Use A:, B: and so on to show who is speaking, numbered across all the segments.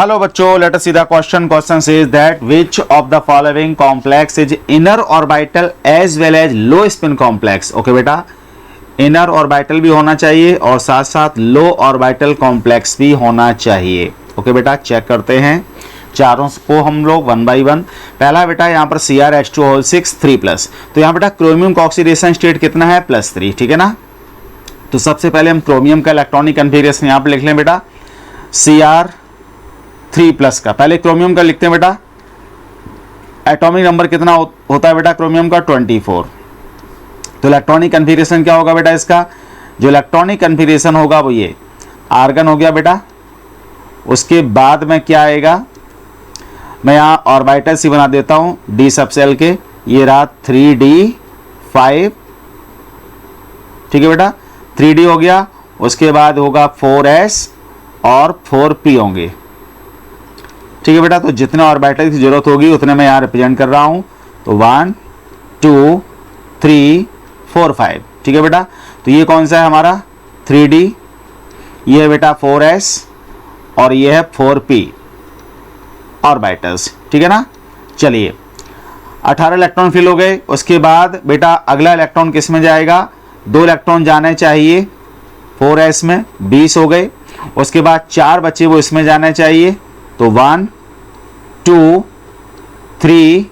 A: Hello बच्चों, let us see the question says that which of the following complex is inner orbital as well as low spin complex. Okay बेटा, inner orbital भी होना चाहिए और साथ साथ लो orbital complex भी होना चाहिए। ओके बेटा, चेक करते हैं चारों को हम लोग वन बाई वन। पहला बेटा यहाँ पर CrH2O6 3+, तो यहाँ बेटा क्रोमियम का ऑक्सीडेशन स्टेट कितना है +3, ठीक है ना। तो सबसे पहले हम क्रोमियम का इलेक्ट्रॉनिक कन्फिगरेशन यहाँ पर लिख लें बेटा, Cr3+ का। पहले क्रोमियम का लिखते हैं बेटा, एटॉमिक नंबर कितना होता है बेटा क्रोमियम का 24। तो इलेक्ट्रॉनिक कन्फिगरेशन क्या होगा बेटा इसका, जो इलेक्ट्रॉनिक कन्फिगरेशन होगा वो ये आर्गन हो गया बेटा। उसके बाद में क्या आएगा, मैं यहाँ ऑर्बिटल सी बना देता हूँ डी सबसेल के, ये रहा 3d5, ठीक है बेटा 3d हो गया। उसके बाद होगा 4s और 4p होंगे, ठीक है बेटा। तो जितने ऑर्बिटल की जरूरत होगी उतने मैं यहाँ रिप्रेजेंट कर रहा हूँ। तो 1 2 3 4 5, ठीक है बेटा। तो ये कौन सा है हमारा 3d, ये है बेटा 4s और ये है 4p ऑर्बिटल्स, ठीक है ना। चलिए 18 इलेक्ट्रॉन फिल हो गए। उसके बाद बेटा अगला इलेक्ट्रॉन किस में जाएगा, 2 इलेक्ट्रॉन जाने चाहिए 4s में, 20 हो गए। उसके बाद 4 बचे वो इसमें जाने चाहिए, तो 1 2 3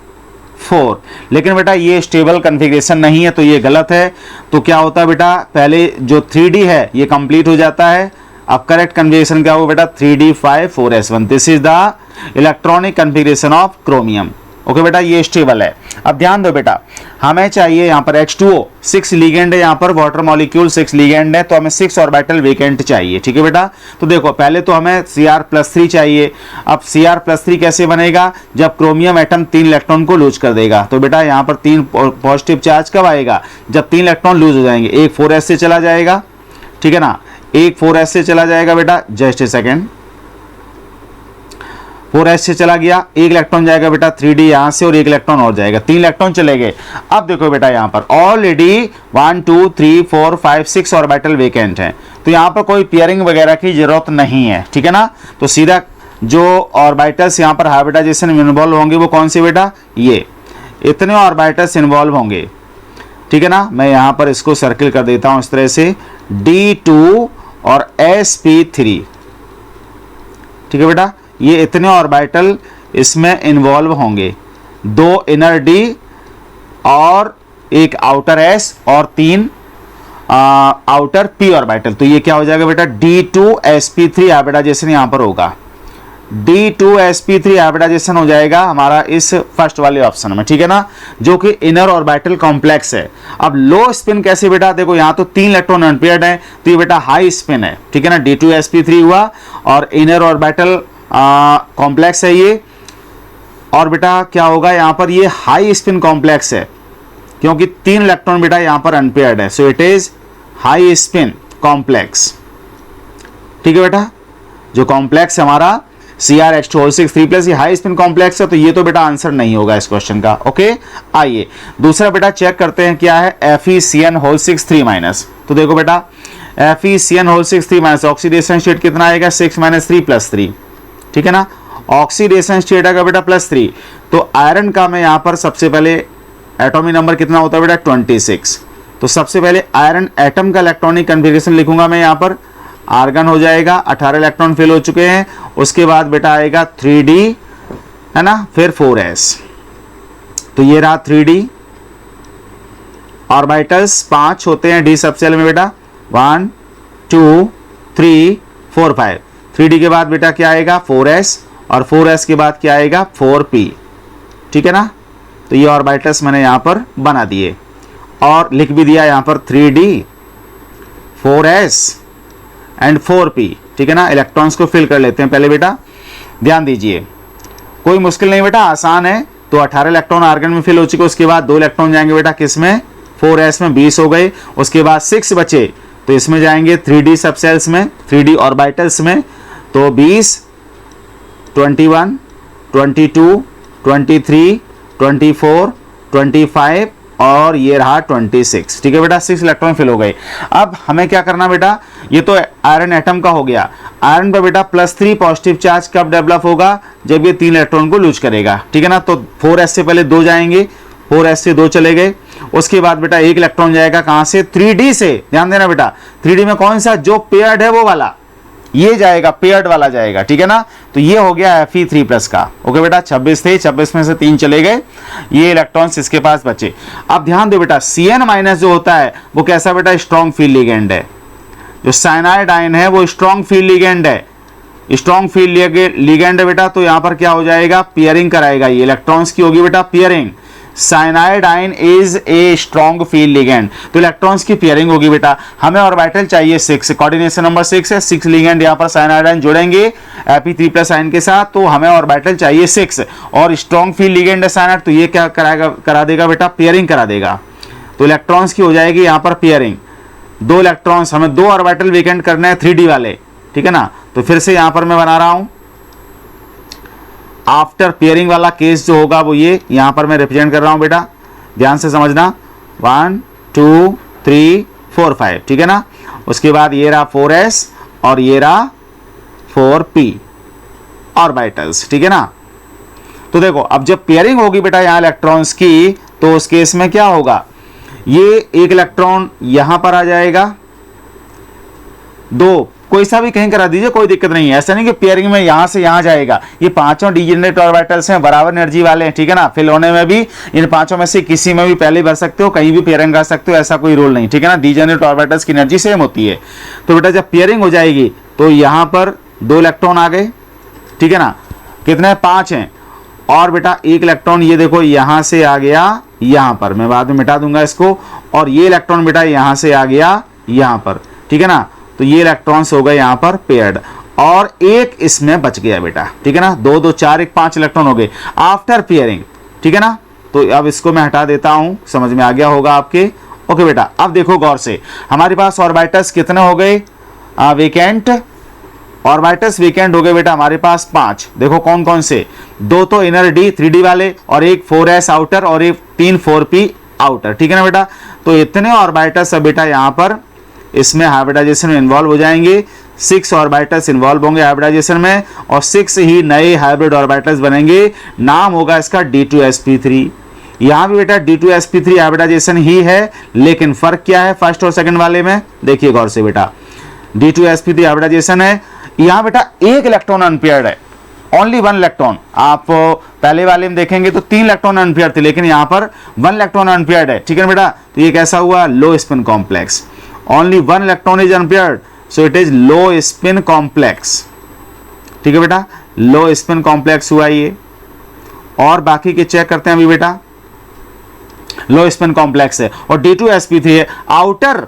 A: 4। लेकिन बेटा ये स्टेबल कन्फिग्रेशन नहीं है तो ये गलत है। तो क्या होता है बेटा, पहले जो 3d है ये कंप्लीट हो जाता है। अब करेक्ट कन्फिग्रेशन क्या होगा बेटा 3d5 4s1। This is the electronic configuration of chromium. Okay बेटा, ये स्टेबल है। अब ध्यान दो बेटा, हमें चाहिए यहाँ पर H2O 6 लिगेंड है, यहाँ पर वाटर मॉलिक्यूल 6 लिगेंड है, तो हमें 6 ऑर्बिटल वेकेंट चाहिए, ठीक है बेटा। तो देखो पहले तो हमें Cr+3 चाहिए। अब Cr+3 कैसे बनेगा, जब क्रोमियम एटम 3 इलेक्ट्रॉन को लूज कर देगा। तो बेटा यहाँ पर 3 पॉजिटिव चार्ज कब आएगा, जब 3 इलेक्ट्रॉन लूज हो जाएंगे। एक 4s से चला जाएगा, ठीक है ना, एक 4s से चला जाएगा बेटा, जस्ट ए सेकेंड, 4s से चला गया, एक इलेक्ट्रॉन जाएगा बेटा 3d यहां से और एक इलेक्ट्रॉन और जाएगा, 3 इलेक्ट्रॉन चले गए। अब देखो बेटा यहाँ पर ऑलरेडी 1 2 3 4 5 6 ऑर्बिटल वेकेंट है, तो यहाँ पर कोई पेयरिंग वगैरह की जरूरत नहीं है, ठीक है ना। तो सीधा जो ऑर्बिटल्स यहाँ पर हाइब्रिडाइजेशन में इन्वॉल्व होंगे वो कौन से बेटा, ये इतने ऑर्बिटल्स इन्वॉल्व होंगे, ठीक है ना। मैं यहाँ पर इसको सर्किल कर देता हूँ इस तरह से, D2 और sp3, ठीक है बेटा। ये इतने ऑर्बिटल इसमें इन्वॉल्व होंगे, 2 इनर D और एक आउटर S और 3 आउटर P ऑर्बिटल। तो ये क्या हो जाएगा बेटा D2sp3 हाइब्रिडाइजेशन यहाँ पर होगा, D2sp3 हाइब्रिडाइजेशन हो जाएगा हमारा इस फर्स्ट वाले ऑप्शन में, ठीक है ना, जो कि इनर ऑर्बिटल कॉम्प्लेक्स है। अब लो स्पिन कैसे बेटा, देखो यहाँ तो 3 इलेक्ट्रॉन अनपेयर्ड है, तो ये बेटा हाई स्पिन है, ठीक है ना, D2sp3 हुआ और इनर ऑर्बिटल कॉम्प्लेक्स है ये। और बेटा क्या होगा यहाँ पर, ये हाई स्पिन कॉम्प्लेक्स है क्योंकि 3 इलेक्ट्रॉन बेटा यहाँ पर अनपेयर्ड है, सो it is high spin complex, ठीक है बेटा। जो कॉम्प्लेक्स हमारा CrH2O6 3+, ये हाई स्पिन कॉम्प्लेक्स है, तो ये तो बेटा आंसर नहीं होगा इस क्वेश्चन का। ओके, आइए दूसरा बेटा चेक करते हैं क्या है, FeCN6 3-। तो देखो बेटा FeCN6 3-, ऑक्सीडेशन स्टेट कितना आएगा 6 - 3 + 3, ठीक है ना। ऑक्सीडेशन स्टेट आएगा बेटा +3। तो आयरन का मैं यहाँ पर सबसे पहले एटॉमिक नंबर कितना होता है बेटा 26। तो सबसे पहले आयरन एटम का इलेक्ट्रॉनिक कन्फिगरेशन लिखूंगा मैं यहाँ पर, आर्गन हो जाएगा, 18 इलेक्ट्रॉन फिल हो चुके हैं। उसके बाद बेटा आएगा 3d, है ना, फिर 4s। तो ये रहा 3d, ऑर्बिटल्स 5 होते हैं डी सबसेल में बेटा, 1 2 3 4 5। 3d के बाद बेटा क्या आएगा 4s और 4s के बाद क्या आएगा 4p, ठीक है ना। तो ये ऑर्बिटल्स मैंने यहाँ पर बना दिए और लिख भी दिया यहाँ पर 3d 4s एंड 4p, ठीक है ना। इलेक्ट्रॉन्स को फिल कर लेते हैं पहले बेटा, ध्यान दीजिए, कोई मुश्किल नहीं बेटा, आसान है। तो 18 इलेक्ट्रॉन आर्गन में फिल हो चुके, उसके बाद 2 इलेक्ट्रॉन जाएंगे बेटा किस में 4s में, 20 हो गए। उसके बाद 6 बचे तो इसमें जाएंगे 3d सबसेल्स में, 3d ऑर्बिटल्स में। तो 20 21 22 23 24 25 और ये रहा 26। ठीक है बेटा, 6 इलेक्ट्रॉन फिल हो गए। अब हमें क्या करना बेटा, ये तो आयरन एटम का हो गया। आयरन पर बेटा +3 पॉजिटिव चार्ज कब डेवलप होगा, जब ये 3 इलेक्ट्रॉन को लूज करेगा, ठीक है ना। तो 4s से पहले 2 जाएंगे, 4s से 2 चले गए, उसके बाद बेटा 1 इलेक्ट्रॉन जाएगा कहां से, 3d से। ध्यान देना बेटा 3d में कौन सा, जो पेयर्ड है वो वाला, ये जाएगा, पेयर्ड वाला जाएगा, ठीक है ना। तो ये हो गया Fe3+ का। ओके बेटा 26 थे, 26 में से 3 चले गए, ये इलेक्ट्रॉन्स इसके पास बचे। अब ध्यान दो बेटा Cn- जो होता है वो कैसा बेटा, स्ट्रॉन्ग फील्ड लिगेंड है। जो साइनाइड आयन है वो स्ट्रॉन्ग फील्ड लिगेंड है, स्ट्रॉन्ग फील्ड लिगेंड है बेटा। तो यहां पर क्या हो जाएगा, पेयरिंग कराएगा, ये इलेक्ट्रॉन्स की होगी बेटा pairing. Cyanide ion is a strong field ligand, तो इलेक्ट्रॉन्स की पेयरिंग होगी बेटा। हमें ऑर्बिटल चाहिए 6, कोऑर्डिनेशन नंबर 6 है, 6 लिगेंड यहां पर साइनाइड आयन जोड़ेंगे Fe3+ आयन के साथ, तो हमें ऑर्बिटल चाहिए 6 और स्ट्रॉन्ग फील्ड लिगेंड है साइनाइड, तो ये क्या कराएगा, करा देगा बेटा पेयरिंग करा देगा। तो इलेक्ट्रॉन्स की हो जाएगी यहां पर पेयरिंग। 2 इलेक्ट्रॉन्स, हमें 2 ऑर्बिटल वेकेंट करने हैं 3d वाले, ठीक है ना। तो फिर से यहां पर मैं बना रहा हूं आफ्टर पेयरिंग वाला केस जो होगा वो ये यहां पर मैं रिप्रेजेंट कर रहा हूं बेटा, ध्यान से समझना। 1 2 3 4 5, ठीक है ना। उसके बाद ये रहा 4s और ये रहा 4p ऑर्बिटल्स, ठीक है ना। तो देखो अब जब पेयरिंग होगी बेटा यहां इलेक्ट्रॉन्स की, तो उस केस में क्या होगा, ये 1 इलेक्ट्रॉन यहां पर आ जाएगा, 2 कोई सा भी कहीं करा दीजिए, कोई दिक्कत नहीं है। ऐसा नहीं कि पेयरिंग में यहां से यहां जाएगा, ये पांचों डिजेनरेट ऑर्बिटल्स हैं, बराबर एनर्जी वाले हैं, ठीक है ना। फिल होने में भी इन पांचों में से किसी में भी पहले भर सकते हो, कहीं भी पेयरिंग कर सकते हो, ऐसा कोई रूल नहीं, ठीक है ना। डिजेनरेट ऑर्बिटल्स की एनर्जी सेम होती है। तो बेटा जब पेयरिंग हो जाएगी तो यहां पर 2 इलेक्ट्रॉन आ गए, ठीक है ना। कितने, 5 हैं। और बेटा 1 इलेक्ट्रॉन ये देखो यहां से आ गया यहां पर, मैं बाद में मिटा दूंगा इसको, और ये इलेक्ट्रॉन बेटा यहां से आ गया यहां पर, ठीक है ना। तो ये इलेक्ट्रॉन्स हो गए यहां पर पेयर्ड, और 1 इसमें बच गया बेटा, ठीक है ना। 2 2 4 1 5 इलेक्ट्रॉन हो गए आफ्टर पेयरिंग, ठीक है ना। तो अब इसको मैं हटा देता हूं, समझ में आ गया होगा आपके। ओके बेटा अब देखो गौर से, हमारे पास ऑर्बिटल्स कितने हो गए, वेकेंट ऑर्बिटल्स वेकेंट हो गए बेटा हमारे पास 5। देखो कौन कौन से, 2 तो इनर डी 3d वाले, और 1 4s आउटर, और 3 4p आउटर, ठीक है ना बेटा। तो इतने ऑर्बिटल्स अब बेटा यहाँ पर इसमें हाइब्रिडाइजेशन में इन्वॉल्व हो जाएंगे। 6 ऑर्बिटल्स इन्वॉल्व होंगे हाइब्रिडाइजेशन में, और 6 ही नए हाइब्रिड ऑर्बिटल्स बनेंगे। नाम होगा इसका D2sp3। यहाँ भी बेटा D2sp3 हाइब्रिडाइजेशन ही है, लेकिन फर्क क्या है फर्स्ट और सेकंड वाले में, देखिए गौर से बेटा। D2sp3 हाइब्रिडाइजेशन है, यहाँ बेटा 1 इलेक्ट्रॉन अनपेयर्ड है, ओनली 1 इलेक्ट्रॉन। आप पहले वाले में देखेंगे तो 3 इलेक्ट्रॉन अनपेयर्ड थे, लेकिन यहाँ पर 1 इलेक्ट्रॉन अनपेयर्ड है, ठीक है बेटा। तो ये कैसा हुआ, लो spin complex. Only 1 electron is unpaired, so it is low spin complex, ठीक है बेटा। लो स्पिन कॉम्प्लेक्स हुआ ये। और बाकी के चेक करते हैं अभी बेटा, लो स्पिन कॉम्प्लेक्स है, और D2sp3 है, आउटर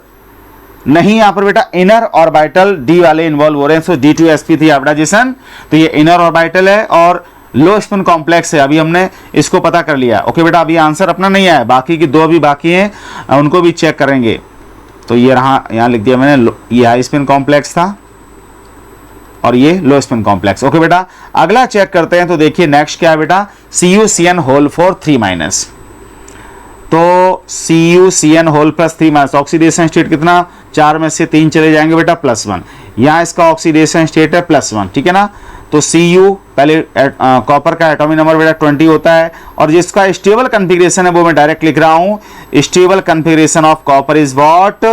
A: नहीं, यहां पर बेटा इनर ऑर्बिटल डी वाले इन्वॉल्व हो रहे हैं। सो D2sp3 हाइब्रिडाइजेशन, तो ये इनर ऑर्बिटल है और लो स्पिन कॉम्प्लेक्स है। अभी हमने इसको पता कर लिया। ओके बेटा अभी आंसर अपना नहीं आया, बाकी की 2 अभी बाकी हैं, उनको भी चेक करेंगे। तो ये रहा, यहां लिख दिया मैंने, ये हाई स्पिन कॉम्प्लेक्स था और ये लो स्पिन कॉम्प्लेक्स। ओके बेटा अगला चेक करते हैं। तो देखिए नेक्स्ट क्या है बेटा, CuCN⁻⁴ 3-। तो CuCN⁻3- ऑक्सीडेशन स्टेट कितना, 4 में से 3 चले जाएंगे बेटा +1। यहाँ इसका ऑक्सीडेशन स्टेट है +1, ठीक है ना। तो Cu पहले कॉपर का एटॉमिक नंबर बेटा 20 होता है, और जिसका स्टेबल कन्फिग्रेशन है वो मैं डायरेक्ट लिख रहा हूँ। Stable configuration of copper is what,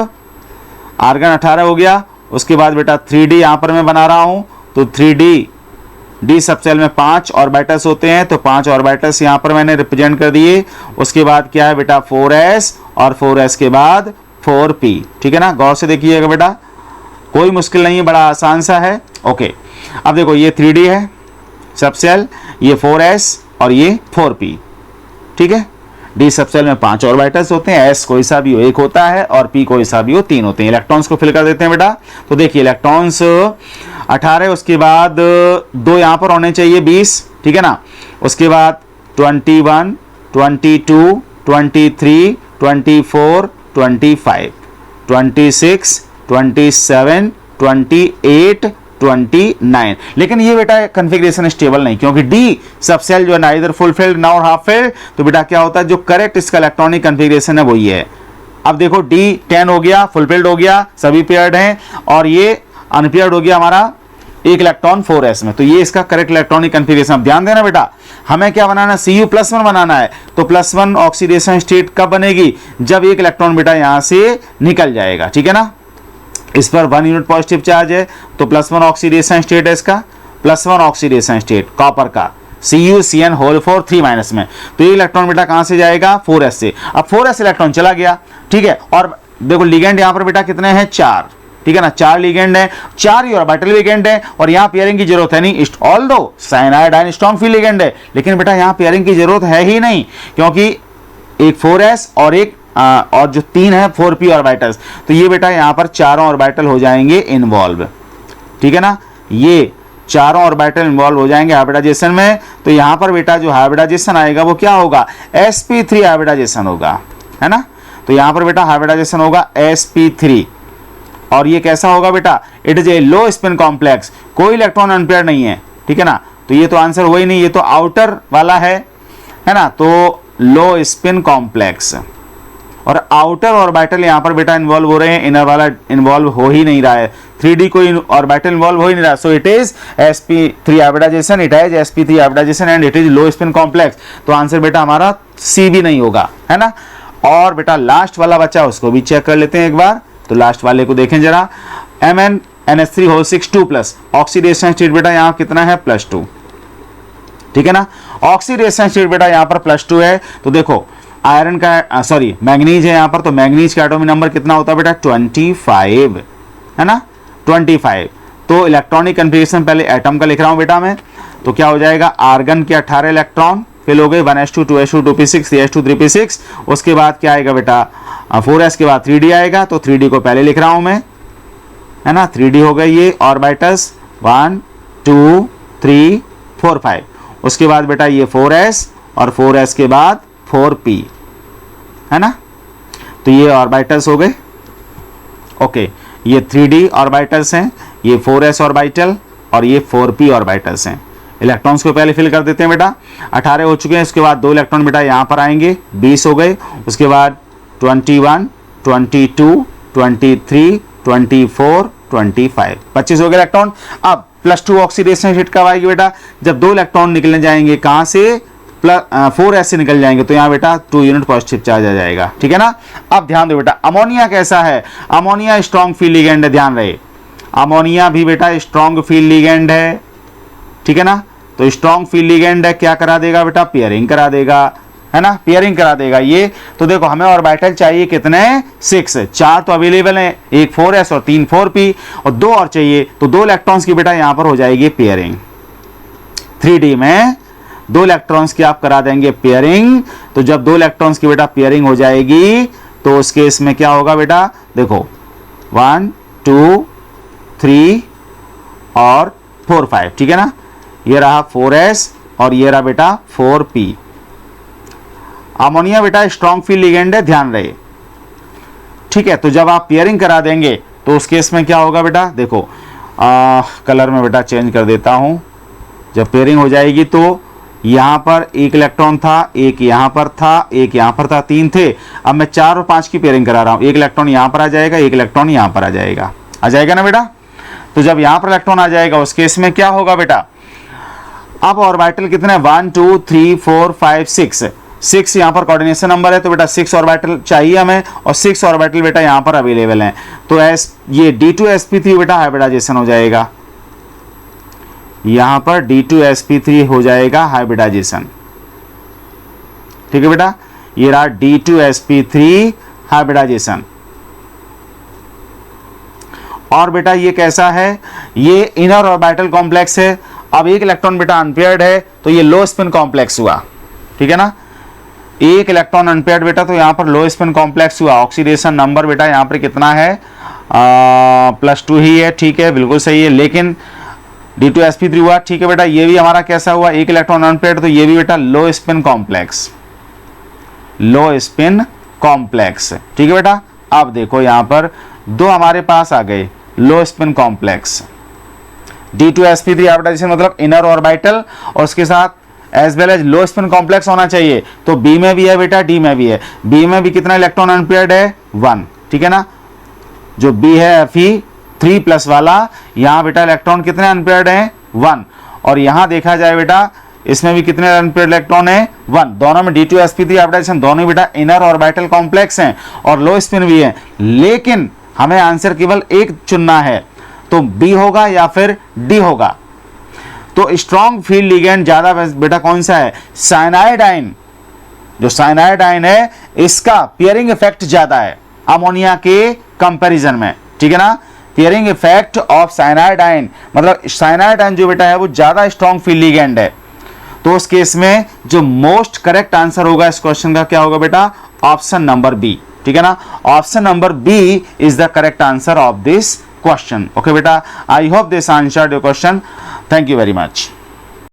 A: argon 18 हो गया। उसके बाद बेटा 3d यहाँ पर मैं बना रहा हूँ, तो 3d सबसेल में 5 ऑर्बिटल्स होते हैं, तो 5 ऑर्बिटल्स यहाँ पर मैंने रिप्रेजेंट कर दिए। उसके बाद क्या है बेटा 4s, और 4s के बाद 4p, ठीक है ना। गौर से देखिएगा बेटा, कोई मुश्किल नहीं है, बड़ा आसान सा है। ओके अब देखो ये 3d है सबसेल, ये 4s और ये 4p, ठीक है। d सबसेल में 5 ऑर्बिटल्स होते हैं, s कोई सा भी हो 1 होता है, और p कोई सा भी हो 3 होते हैं। इलेक्ट्रॉन्स को फिल कर देते हैं बेटा। तो देखिए इलेक्ट्रॉन्स 18, उसके बाद 2 यहाँ पर होने चाहिए 20, ठीक है ना। उसके बाद 21, 22, 23, 24, 25, 26, 27, 28, 29। लेकिन ये बेटा कन्फिग्रेशन स्टेबल नहीं, क्योंकि डी सबसेल जो है ना इधर फुल फिल्ड ना और हाफ फिल्ड। तो बेटा क्या होता है, जो करेक्ट इसका इलेक्ट्रॉनिक कन्फिग्रेशन है वो ये है। अब देखो D10 हो गया, फुल फिल्ड हो गया, सभी पेयर्ड हैं, और ये अनपेयर्ड हो गया हमारा एक इलेक्ट्रॉन 4s में। तो ये इसका करेक्ट इलेक्ट्रॉनिक कन्फिगरेशन। अब ध्यान देना बेटा, हमें क्या बनाना है, Cu+1 बनाना है। तो +1 ऑक्सीडेशन स्टेट कब बनेगी, जब एक इलेक्ट्रॉन बेटा यहां से निकल जाएगा, ठीक है ना। इस पर 1 यूनिट पॉजिटिव चार्ज है, तो +1 ऑक्सीडेशन स्टेट है इसका, +1 ऑक्सीडेशन स्टेट कॉपर का, CuCN4 3- में। तो ये इलेक्ट्रॉन बेटा कहां से जाएगा, 4s से। अब 4s इलेक्ट्रॉन चला गया, ठीक है। और देखो लिगेंड यहां पर बेटा कितने हैं, 4, ठीक है ना, 4 लिगेंड है, 4 ही ऑर्बिटल लिगेंड है, और यहां पेयरिंग की जरूरत है नहीं। Although cyanide ion strong field ligand है, लेकिन बेटा यहां पेयरिंग की जरूरत है ही नहीं, क्योंकि एक 4s और एक और जो 3 है 4p ऑर्बिटल्स। तो ये बेटा यहां पर चारों ऑर्बिटल हो जाएंगे इन्वॉल्व, ठीक है ना। ये चारों ऑर्बिटल इन्वॉल्व हो जाएंगे हाइब्रिडाइजेशन में। तो यहां पर बेटा जो हाइब्रिडाइजेशन आएगा वो क्या होगा, sp3 हाइब्रिडाइजेशन होगा, है ना। तो यहां पर बेटा हाइब्रिडाइजेशन होगा sp3, और ये कैसा होगा बेटा, it is a low spin complex, कोई इलेक्ट्रॉन अनपेयर्ड नहीं है, ठीक है ना। तो ये तो आंसर हुआ ही नहीं, ये तो आउटर वाला है ना। तो लो स्पिन कॉम्प्लेक्स, और आउटर ऑर्बिटल यहां पर बेटा इन्वॉल्व हो रहे हैं, इनर वाला इन्वॉल्व हो ही नहीं रहा है, 3D कोई ऑर्बिटल इन्वॉल्व हो ही नहीं रहा। So it is sp3 hybridization, it is sp3 hybridization and it is low spin complex. तो आंसर बेटा हमारा सी भी नहीं होगा, है ना। और बेटा लास्ट वाला बच्चा, उसको भी चेक कर लेते हैं एक बार। तो लास्ट वाले को देखें जरा, MnNH3 2+, ऑक्सीडेशन स्टेट बेटा यहां कितना है, +2, ठीक है ना। ऑक्सीडेशन स्टेट बेटा यहां पर +2 है। तो देखो आयरन का सॉरी मैग्नीज है यहां पर, तो मैग्नीज का एटॉमिक नंबर कितना होता है बेटा, 25, है ना, 25। तो इलेक्ट्रॉनिक कन्फिगरेशन पहले एटम का लिख रहा हूं बेटा मैं। तो क्या हो जाएगा, आर्गन के 18 इलेक्ट्रॉन फिल हो गए, 1s2 2s2 2p6 3s2 3p6। उसके बाद क्या आएगा बेटा, 4s के बाद 3d आएगा। तो 3d को पहले लिख रहा हूं मैं, है ना। 3d हो गए ये ऑर्बिटल्स 1 2 3 4 5। उसके बाद बेटा ये 4s, और 4s के बाद 4p, है ना। तो ये ऑर्बिटल्स हो गए, ओके। ये 3d ऑर्बिटल्स हैं, ये 4s ऑर्बिटल, और ये 4p ऑर्बिटल्स हैं। इलेक्ट्रॉन्स को पहले फिल कर देते हैं बेटा, 18 हो चुके हैं। उसके बाद 2 इलेक्ट्रॉन बेटा यहाँ पर आएंगे, 20 हो गए। उसके बाद 21 22 23 24 25 25 हो गए इलेक्ट्रॉन। अब +2 ऑक्सीडेशन स्टेट कब आएगी बेटा, जब 2 इलेक्ट्रॉन निकलने जाएंगे, कहाँ से, 4s से निकल जाएंगे। तो यहाँ बेटा 2 यूनिट पॉजिटिव चार्ज आ जाएगा, ठीक है ना। अब ध्यान दो बेटा, अमोनिया कैसा है, अमोनिया स्ट्रॉन्ग फील्ड लिगेंड है, ध्यान रहे। अमोनिया भी बेटा स्ट्रॉन्ग फील्ड लिगेंड है, ठीक है ना। तो स्ट्रॉन्ग फील्ड लिगेंड है, क्या करा देगा बेटा, पेयरिंग करा देगा, है ना, पेयरिंग करा देगा ये। तो देखो हमें ऑर्बिटल चाहिए कितने, 6, 4 तो अवेलेबल है, एक 4s और 3 4p, और 2 और चाहिए। तो 2 इलेक्ट्रॉन्स की बेटा यहां पर हो जाएगी पेयरिंग, 3d में 2 इलेक्ट्रॉन्स की आप करा देंगे पेयरिंग। तो जब 2 इलेक्ट्रॉन्स की बेटा पेयरिंग हो जाएगी, तो उस केस में क्या होगा बेटा, देखो 1 2 3 और 4 5, ठीक है ना। ये रहा 4s और ये रहा बेटा 4p। अमोनिया बेटा स्ट्रॉन्ग फील्ड लिगेंड है, ध्यान रहे, ठीक है। तो जब आप पेयरिंग करा देंगे तो उस केस में क्या होगा बेटा, देखो कलर में बेटा चेंज कर देता हूं। जब पेयरिंग हो जाएगी तो यहां पर एक इलेक्ट्रॉन था, एक यहां पर था, एक यहां पर था, 3 थे। अब मैं 4 और 5 की पेयरिंग करा रहा हूं, एक इलेक्ट्रॉन यहां पर आ जाएगा, एक इलेक्ट्रॉन यहां पर आ जाएगा ना बेटा। तो जब यहां पर इलेक्ट्रॉन आ जाएगा उस केस में क्या होगा बेटा, अब ऑर्बिटल कितने, 1 2 3 4 5 6 यहां पर कोऑर्डिनेशन नंबर है। तो बेटा 6 ऑर्बिटल चाहिए हमें, और 6 ऑर्बिटल बेटा यहां पर अवेलेबल हैं। तो ये D2sp3 बेटा हाइब्रिडाइजेशन हो जाएगा, यहां पर D2sp3 हो जाएगा हाइब्रिडाइजेशन, ठीक है बेटा। ये रहा D2sp3 हाइब्रिडाइजेशन। और बेटा ये कैसा है, ये इनर ऑर्बिटल कॉम्प्लेक्स है। अब एक इलेक्ट्रॉन बेटा अनपेयर्ड है, तो ये लो स्पिन कॉम्प्लेक्स हुआ, ठीक है ना। एक इलेक्ट्रॉन अनपेयर्ड बेटा, तो यहां पर लो स्पिन कॉम्प्लेक्स हुआ। ऑक्सीडेशन नंबर बेटा यहां पर कितना है, +2 ही है, ठीक है, बिल्कुल सही है। लेकिन D2sp3 हुआ, ठीक है बेटा। ये भी हमारा कैसा हुआ, एक इलेक्ट्रॉन अनपेयर्ड, तो ये भी बेटा लो स्पिन कॉम्प्लेक्स, लो स्पिन कॉम्प्लेक्स, ठीक है बेटा। अब देखो यहां पर 2 हमारे पास आ गए low spin complex. D2sp3 hybridization मतलब इनर ऑर्बिटल, और उसके साथ as well as low spin complex होना चाहिए। तो B में भी है बेटा, D में भी है। B में भी कितना इलेक्ट्रॉन अनपेयर्ड है, 1, ठीक है ना। जो B है Fe 3 प्लस वाला, यहाँ बेटा इलेक्ट्रॉन कितने अनपेयर्ड हैं 1, और यहाँ देखा जाए बेटा इसमें भी कितने अनपेयर्ड इलेक्ट्रॉन है 1। दोनों में D2sp3 हाइब्रिडाइजेशन, दोनों ही बेटा इनर ऑर्बिटल कॉम्प्लेक्स हैं और लो स्पिन भी है, लेकिन हमें आंसर केवल एक चुनना है, तो बी होगा या फिर डी होगा। तो स्ट्रॉन्ग फील्ड लिगेंड ज्यादा बेटा कौन सा है, साइनाइडाइन। जो साइनाइडाइन है इसका पेयरिंग इफेक्ट ज्यादा है अमोनिया के कंपैरिजन में, ठीक है ना। पेयरिंग इफेक्ट ऑफ साइनाइडाइन, मतलब साइनाइडाइन जो बेटा है वो ज्यादा स्ट्रॉन्ग फील्ड लिगेंड है। तो उस केस में जो मोस्ट करेक्ट आंसर होगा इस क्वेश्चन का क्या होगा बेटा, ऑप्शन नंबर बी, ठीक है ना। Option number B is the correct answer of this question. Okay बेटा, I hope this answered your question. Thank you very much.